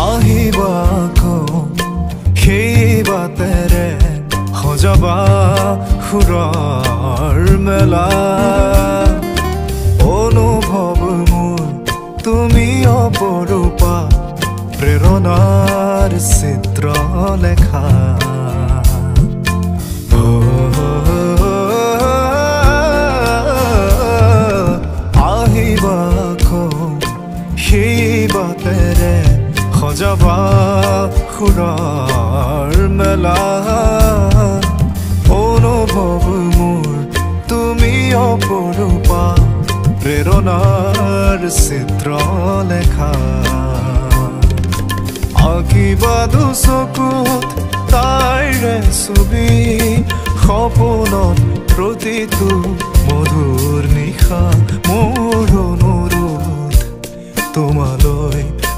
আহিবা সেই বাটেৰে সজাবা সুৰৰ মেলা অনুভৱ মোৰ তুমি অপৰূপা প্ৰেৰণাৰ চিত্ৰ লেখা আহিবা সেই বাটেৰে সজাবা সুৰৰ মেলা অনুভৱ মোৰ তুমি অপৰূপা প্ৰেৰণাৰ চিত্ৰ লেখা আঁকিবা দুচকুত তাইৰে ছবি সপোনত প্ৰতিটো মধুৰ নিশা মোৰ অনুৰোধ তোমালৈ